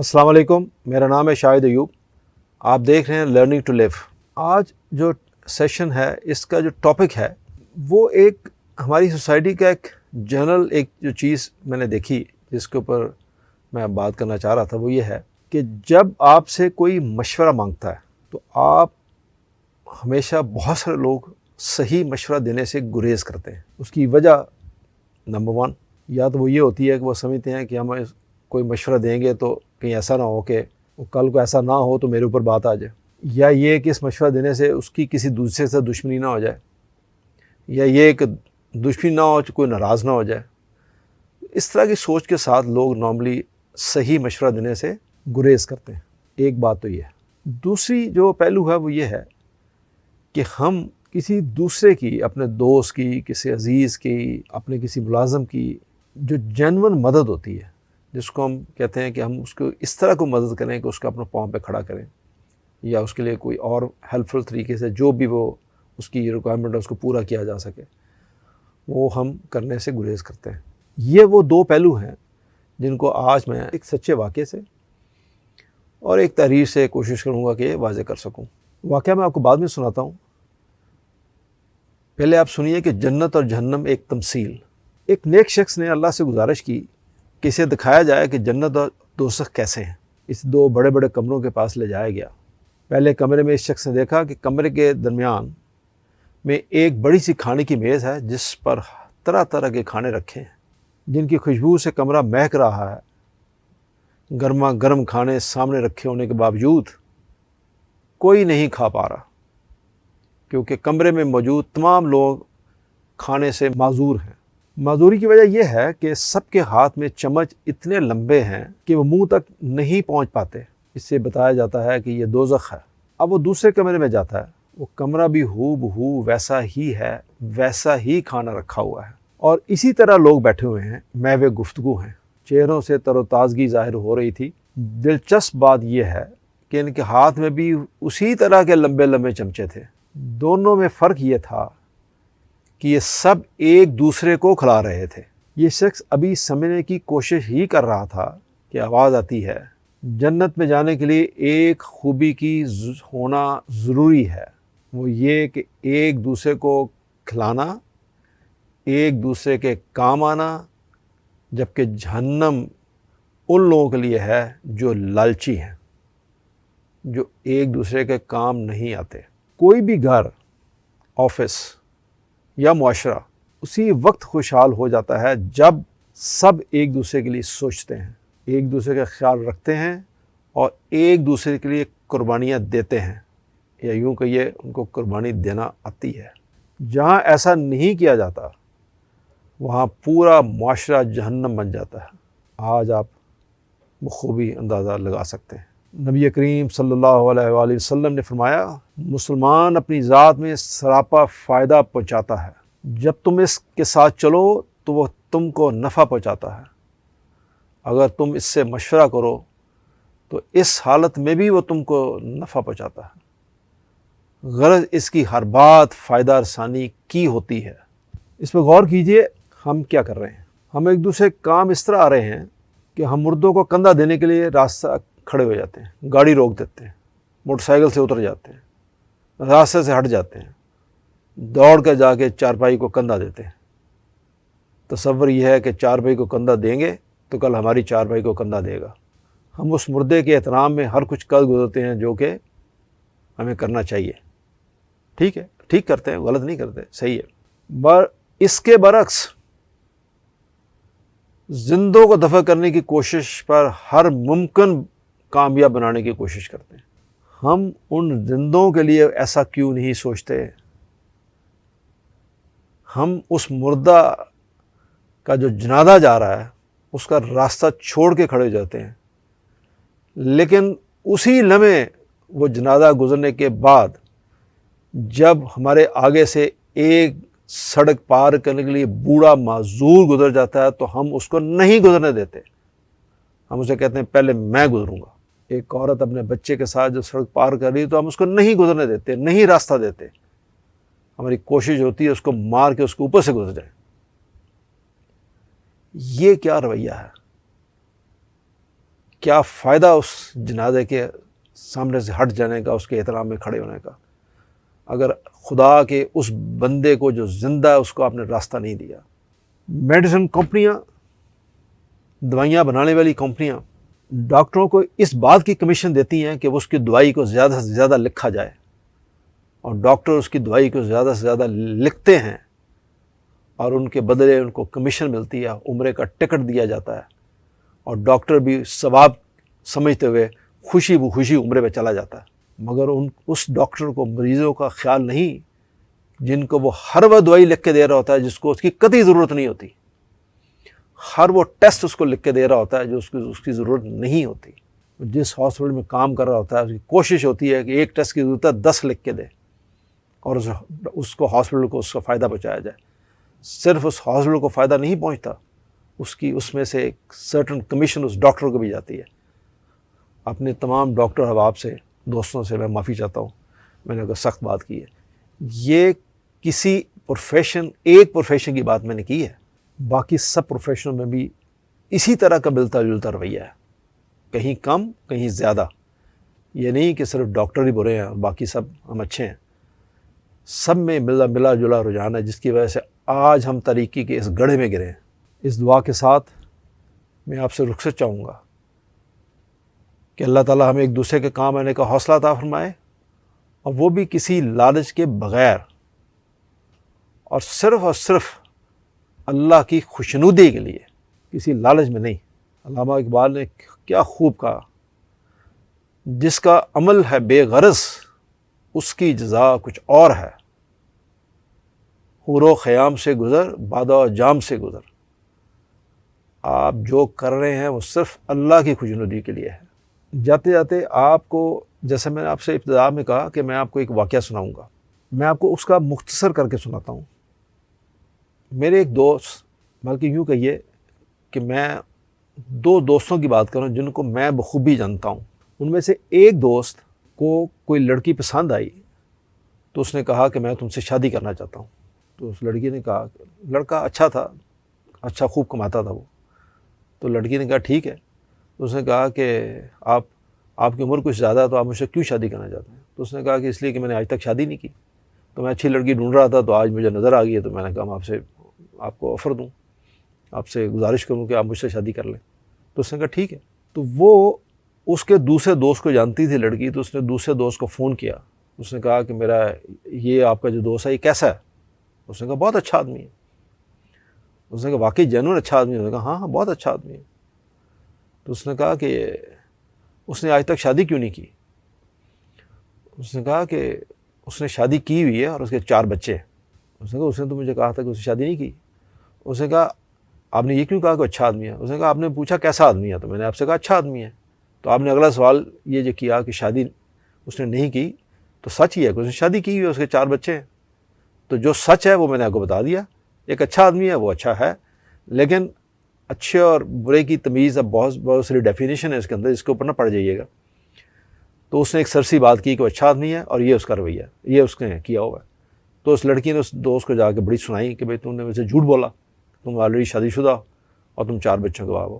السلام علیکم، میرا نام ہے شاہد ایوب۔ آپ دیکھ رہے ہیں لرننگ ٹو لیو۔ آج جو سیشن ہے اس کا جو ٹاپک ہے وہ ایک ہماری سوسائٹی کا ایک جنرل جو چیز میں نے دیکھی جس کے اوپر میں بات کرنا چاہ رہا تھا، وہ یہ ہے کہ جب آپ سے کوئی مشورہ مانگتا ہے تو آپ ہمیشہ بہت سارے لوگ صحیح مشورہ دینے سے گریز کرتے ہیں۔ اس کی وجہ نمبر 1 یا تو وہ یہ ہوتی ہے کہ وہ سمجھتے ہیں کہ ہم کوئی مشورہ دیں گے تو کہیں ایسا نہ ہو کہ کل کو ایسا نہ ہو تو میرے اوپر بات آ جائے، یا یہ کہ اس مشورہ دینے سے اس کی کسی دوسرے سے دشمنی نہ ہو جائے، یا یہ کہ دشمنی نہ ہو تو کوئی ناراض نہ ہو جائے۔ اس طرح کی سوچ کے ساتھ لوگ نارملی صحیح مشورہ دینے سے گریز کرتے ہیں۔ ایک بات تو یہ ہے۔ دوسری جو پہلو ہے وہ یہ ہے کہ ہم کسی دوسرے کی، اپنے دوست کی، کسی عزیز کی، اپنے کسی ملازم کی جو جینون مدد ہوتی ہے، جس کو ہم کہتے ہیں کہ ہم اس کو اس طرح کو مدد کریں کہ اس کو اپنے پاؤں پہ کھڑا کریں، یا اس کے لیے کوئی اور ہیلپ فل طریقے سے جو بھی وہ اس کی ریکوائرمنٹ ہے اس کو پورا کیا جا سکے، وہ ہم کرنے سے گریز کرتے ہیں۔ یہ وہ دو پہلو ہیں جن کو آج میں ایک سچے واقعے سے اور ایک تحریر سے کوشش کروں گا کہ واضح کر سکوں۔ واقعہ میں آپ کو بعد میں سناتا ہوں، پہلے آپ سنیے کہ جنت اور جہنم ایک تمثیل۔ ایک نیک شخص نے اللہ سے گزارش کی کہ اسے دکھایا جائے کہ جنت اور دوزخ کیسے ہیں۔ اس دو بڑے بڑے کمروں کے پاس لے جایا گیا۔ پہلے کمرے میں اس شخص نے دیکھا کہ کمرے کے درمیان میں ایک بڑی سی کھانے کی میز ہے جس پر طرح طرح کے کھانے رکھے ہیں جن کی خوشبو سے کمرہ مہک رہا ہے۔ گرما گرم کھانے سامنے رکھے ہونے کے باوجود کوئی نہیں کھا پا رہا، کیونکہ کمرے میں موجود تمام لوگ کھانے سے معذور ہیں۔ معذوری کی وجہ یہ ہے کہ سب کے ہاتھ میں چمچ اتنے لمبے ہیں کہ وہ منہ تک نہیں پہنچ پاتے۔ اس سے بتایا جاتا ہے کہ یہ دوزخ ہے۔ اب وہ دوسرے کمرے میں جاتا ہے، وہ کمرہ بھی ہو بہو ویسا ہی ہے، ویسا ہی کھانا رکھا ہوا ہے، اور اسی طرح لوگ بیٹھے ہوئے ہیں، محو گفتگو ہیں، چہروں سے تر و تازگی ظاہر ہو رہی تھی۔ دلچسپ بات یہ ہے کہ ان کے ہاتھ میں بھی اسی طرح کے لمبے لمبے چمچے تھے۔ دونوں میں فرق یہ تھا کہ یہ سب ایک دوسرے کو کھلا رہے تھے۔ یہ شخص ابھی سمجھنے کی کوشش ہی کر رہا تھا کہ آواز آتی ہے، جنت میں جانے کے لیے ایک خوبی کی ہونا ضروری ہے، وہ یہ کہ ایک دوسرے کو کھلانا، ایک دوسرے کے کام آنا، جبکہ جہنم ان لوگوں کے لیے ہے جو لالچی ہیں، جو ایک دوسرے کے کام نہیں آتے۔ کوئی بھی گھر، آفس یا معاشرہ اسی وقت خوشحال ہو جاتا ہے جب سب ایک دوسرے کے لیے سوچتے ہیں، ایک دوسرے کا خیال رکھتے ہیں اور ایک دوسرے کے لیے قربانیاں دیتے ہیں، یا یوں کہیے ان کو قربانی دینا آتی ہے۔ جہاں ایسا نہیں کیا جاتا وہاں پورا معاشرہ جہنم بن جاتا ہے۔ آج آپ بخوبی اندازہ لگا سکتے ہیں۔ نبی کریم صلی اللہ علیہ وآلہ وسلم نے فرمایا، مسلمان اپنی ذات میں سراپا فائدہ پہنچاتا ہے، جب تم اس کے ساتھ چلو تو وہ تم کو نفع پہنچاتا ہے، اگر تم اس سے مشورہ کرو تو اس حالت میں بھی وہ تم کو نفع پہنچاتا ہے۔ غرض اس کی ہر بات فائدہ رسانی کی ہوتی ہے۔ اس پہ غور کیجئے، ہم کیا کر رہے ہیں؟ ہم ایک دوسرے کام اس طرح آ رہے ہیں کہ ہم مردوں کو کندھا دینے کے لیے راستہ کھڑے ہو جاتے ہیں، گاڑی روک دیتے ہیں، موٹر سائیکل سے اتر جاتے ہیں، راستے سے ہٹ جاتے ہیں، دوڑ کر جا کے چارپائی کو کندھا دیتے ہیں۔ تصور یہ ہے کہ چارپائی کو کندھا دیں گے تو کل ہماری چارپائی کو کندھا دے گا۔ ہم اس مردے کے احترام میں ہر کچھ کر گزرتے ہیں جو کہ ہمیں کرنا چاہیے۔ ٹھیک ہے، ٹھیک کرتے ہیں، غلط نہیں کرتے، صحیح ہے۔ اس کے برعکس زندوں کو دفع کرنے کی کوشش پر ہر ممکن کامیاب بنانے کی کوشش کرتے ہیں۔ ہم ان زندوں کے لیے ایسا کیوں نہیں سوچتے؟ ہم اس مردہ کا جو جنازہ جا رہا ہے اس کا راستہ چھوڑ کے کھڑے ہو جاتے ہیں، لیکن اسی لمحے وہ جنازہ گزرنے کے بعد جب ہمارے آگے سے ایک سڑک پار کرنے کے لیے بوڑھا معذور گزر جاتا ہے تو ہم اس کو نہیں گزرنے دیتے۔ ہم اسے کہتے ہیں پہلے میں گزروں گا۔ ایک عورت اپنے بچے کے ساتھ جو سڑک پار کر رہی ہے تو ہم اس کو نہیں گزرنے دیتے، نہیں راستہ دیتے۔ ہماری کوشش ہوتی ہے اس کو مار کے اس کے اوپر سے گزر جائے۔ یہ کیا رویہ ہے؟ کیا فائدہ اس جنازے کے سامنے سے ہٹ جانے کا، اس کے احترام میں کھڑے ہونے کا، اگر خدا کے اس بندے کو جو زندہ ہے اس کو آپ نے راستہ نہیں دیا۔ میڈیسن کمپنیاں، دوائیاں بنانے والی کمپنیاں ڈاکٹروں کو اس بات کی کمیشن دیتی ہیں کہ اس کی دوائی کو زیادہ سے زیادہ لکھا جائے، اور ڈاکٹر اس کی دوائی کو زیادہ سے زیادہ لکھتے ہیں اور ان کے بدلے ان کو کمیشن ملتی ہے، عمرے کا ٹکٹ دیا جاتا ہے، اور ڈاکٹر بھی ثواب سمجھتے ہوئے خوشی بخوشی عمرے پہ چلا جاتا ہے۔ مگر اس ڈاکٹر کو مریضوں کا خیال نہیں، جن کو وہ ہر وہ دوائی لکھ کے دے رہا ہوتا ہے جس کو اس کی قطعی ضرورت نہیں ہوتی، ہر وہ ٹیسٹ اس کو لکھ کے دے رہا ہوتا ہے جو اس کی ضرورت نہیں ہوتی۔ جس ہاسپٹل میں کام کر رہا ہوتا ہے اس کی کوشش ہوتی ہے کہ ایک ٹیسٹ کی ضرورت ہے 10 لکھ کے دے، اور اس کو ہاسپٹل کو اس کا فائدہ پہنچایا جائے۔ صرف اس ہاسپٹل کو فائدہ نہیں پہنچتا، اس میں سے ایک سرٹن کمیشن اس ڈاکٹر کو بھی جاتی ہے۔ اپنے تمام ڈاکٹر احباب سے، دوستوں سے میں معافی چاہتا ہوں، میں نے سخت بات کی ہے۔ یہ کسی ایک پروفیشن کی بات میں نے کی ہے، باقی سب پروفیشنوں میں بھی اسی طرح کا ملتا جلتا رویہ ہے، کہیں کم کہیں زیادہ۔ یہ نہیں کہ صرف ڈاکٹر ہی برے ہیں اور باقی سب ہم اچھے ہیں، سب میں ملا جلا رجحان ہے، جس کی وجہ سے آج ہم تاریکی کے اس گڑھے میں گرے ہیں۔ اس دعا کے ساتھ میں آپ سے رخصت چاہوں گا کہ اللہ تعالیٰ ہمیں ایک دوسرے کے کام آنے کا حوصلہ عطا فرمائے، اور وہ بھی کسی لالچ کے بغیر، اور صرف اللہ کی خوشنودی کے لیے، کسی لالچ میں نہیں۔ علامہ اقبال نے کیا خوب کہا، جس کا عمل ہے بے غرض اس کی جزا کچھ اور ہے، حور و خیام سے گزر بادہ و جام سے گزر۔ آپ جو کر رہے ہیں وہ صرف اللہ کی خوشنودی کے لیے ہے۔ جاتے جاتے آپ کو، جیسے میں نے آپ سے ابتدا میں کہا کہ میں آپ کو ایک واقعہ سناؤں گا، میں آپ کو اس کا مختصر کر کے سناتا ہوں۔ میرے ایک دوست، بلکہ یوں کہیے کہ میں 2 دوستوں کی بات کروں جن کو میں بخوبی جانتا ہوں۔ ان میں سے ایک دوست کو کوئی لڑکی پسند آئی، تو اس نے کہا کہ میں تم سے شادی کرنا چاہتا ہوں۔ تو اس لڑکی نے کہا، لڑکا اچھا تھا، اچھا خوب کماتا تھا وہ، تو لڑکی نے کہا ٹھیک ہے۔ تو اس نے کہا کہ آپ کی عمر کچھ زیادہ ہے، تو آپ مجھ سے کیوں شادی کرنا چاہتے ہیں؟ تو اس نے کہا کہ اس لیے کہ میں نے آج تک شادی نہیں کی، تو میں اچھی لڑکی ڈھونڈ رہا تھا، تو آج مجھے نظر آ گئی ہے، تو میں نے کہا میں آپ کو آفر دوں، آپ سے گزارش کروں کہ آپ مجھ سے شادی کر لیں۔ تو اس نے کہا ٹھیک ہے۔ تو وہ اس کے دوسرے دوست کو جانتی تھی لڑکی، تو اس نے دوسرے دوست کو فون کیا، اس نے کہا کہ میرا یہ آپ کا جو دوست ہے یہ کیسا ہے؟ اس نے کہا بہت اچھا آدمی ہے۔ اس نے کہا واقعی جینوئن اچھا آدمی ہے؟ اس نے کہا ہاں بہت اچھا آدمی ہے۔ تو اس نے کہا کہ اس نے آج تک شادی کیوں نہیں کی؟ اس نے کہا کہ اس نے شادی کی ہوئی ہے اور اس کے 4 بچے ہیں۔ اس نے کہا اس نے تو مجھے کہا تھا کہ اس نے شادی نہیں کی۔ اس نے کہا آپ نے یہ کیوں کہا کہ اچھا آدمی ہے؟ اس نے کہا آپ نے پوچھا کیسا آدمی ہے، تو میں نے آپ سے کہا اچھا آدمی ہے۔ تو آپ نے اگلا سوال یہ جو کیا کہ شادی اس نے نہیں کی، تو سچ ہی ہے کہ اس نے شادی کی ہوئی ہے، اس کے 4 بچے ہیں۔ تو جو سچ ہے وہ میں نے آپ کو بتا دیا، ایک اچھا آدمی ہے، وہ اچھا ہے، لیکن اچھے اور برے کی تمیز اب بہت ساری ڈیفینیشن ہے اس کے اندر، اس کے اوپر نہ پڑ جائیے گا۔ تو اس نے ایک سرسی بات کی کہ وہ اچھا آدمی ہے اور یہ اس کا رویہ ہے، یہ اس نے کیا ہوا ہے۔ تو اس لڑکی نے اس دوست کو جا کے بڑی سنائی کہ بھائی تم نے مجھے جھوٹ بولا، تم آلریڈی شادی شدہ ہو اور تم 4 بچوں کے باپ ہو۔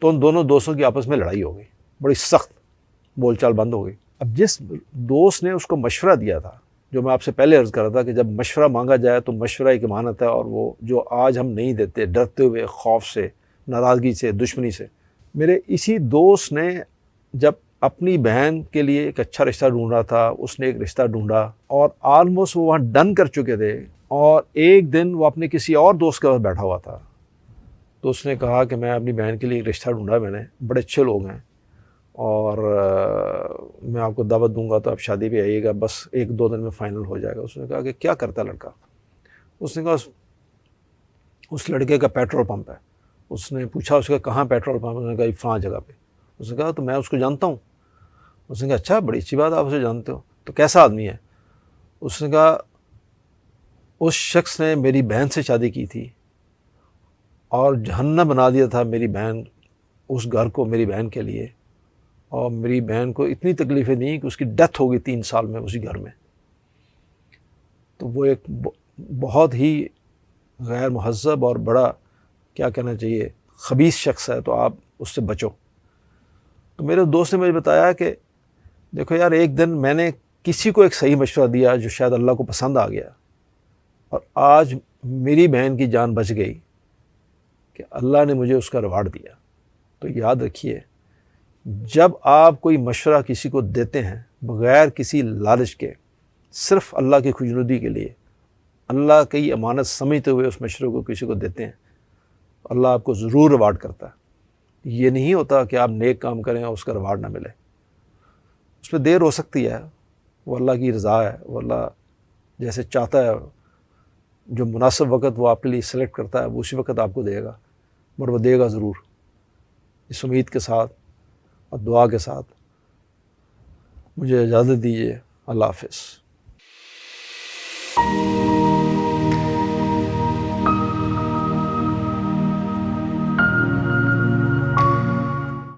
تو ان دونوں دوستوں کی آپس میں لڑائی ہو گئی، بڑی سخت بول چال بند ہو گئی۔ اب جس دوست نے اس کو مشورہ دیا تھا، جو میں آپ سے پہلے عرض کر رہا تھا کہ جب مشورہ مانگا جائے تو مشورہ ایک امانت ہے، اور وہ جو آج ہم نہیں دیتے، ڈرتے ہوئے، خوف سے، ناراضگی سے، دشمنی سے۔ میرے اسی دوست نے جب اپنی بہن کے لیے ایک اچھا رشتہ ڈھونڈ رہا تھا، اس نے ایک رشتہ ڈھونڈا اور آلموسٹ وہ وہاں ڈن کر چکے تھے، اور ایک دن وہ اپنے کسی اور دوست کے پاس بیٹھا ہوا تھا، تو اس نے کہا کہ میں اپنی بہن کے لیے ایک رشتہ ڈھونڈا، میں نے بڑے اچھے لوگ ہیں اور میں آپ کو دعوت دوں گا تو آپ شادی پہ آئیے گا، بس 1-2 دن میں فائنل ہو جائے گا۔ اس نے کہا کہ کیا کرتا ہے لڑکا؟ اس نے کہا اس لڑکے کا پیٹرول پمپ ہے۔ اس نے پوچھا اس کا کہاں پیٹرول پمپ؟ اس نے کہا فلاں جگہ پہ۔ اس نے کہا تو میں اس کو جانتا ہوں۔ اس نے کہا اچھا، بڑی اچھی بات، آپ اسے جانتے ہو، تو کیسا آدمی ہے؟ اس نے کہا اس شخص نے میری بہن سے شادی کی تھی اور جہنم بنا دیا تھا میری بہن، اس گھر کو میری بہن کے لیے، اور میری بہن کو اتنی تکلیفیں دیں کہ اس کی ڈیتھ ہو گئی 3 سال میں اسی گھر میں۔ تو وہ ایک بہت ہی غیر مہذب اور بڑا کیا کہنا چاہیے خبیث شخص ہے، تو آپ اس سے بچو۔ تو میرے دوست نے مجھے بتایا کہ دیکھو یار، ایک دن میں نے کسی کو ایک صحیح مشورہ دیا جو شاید اللہ کو پسند آ گیا، اور آج میری بہن کی جان بچ گئی کہ اللہ نے مجھے اس کا ریوارڈ دیا۔ تو یاد رکھیے، جب آپ کوئی مشورہ کسی کو دیتے ہیں بغیر کسی لالچ کے، صرف اللہ کی خوشنودی کے لیے، اللہ کی امانت سمجھتے ہوئے اس مشورے کو کسی کو دیتے ہیں، اللہ آپ کو ضرور ریوارڈ کرتا ہے۔ یہ نہیں ہوتا کہ آپ نیک کام کریں اور اس کا ریوارڈ نہ ملے، اس میں دیر ہو سکتی ہے، وہ اللہ کی رضا ہے، وہ اللہ جیسے چاہتا ہے، جو مناسب وقت وہ آپ کے لیے سلیکٹ کرتا ہے وہ اسی وقت آپ کو دے گا، اور وہ دے گا ضرور۔ اس امید کے ساتھ اور دعا کے ساتھ مجھے اجازت دیجیے، اللہ حافظ۔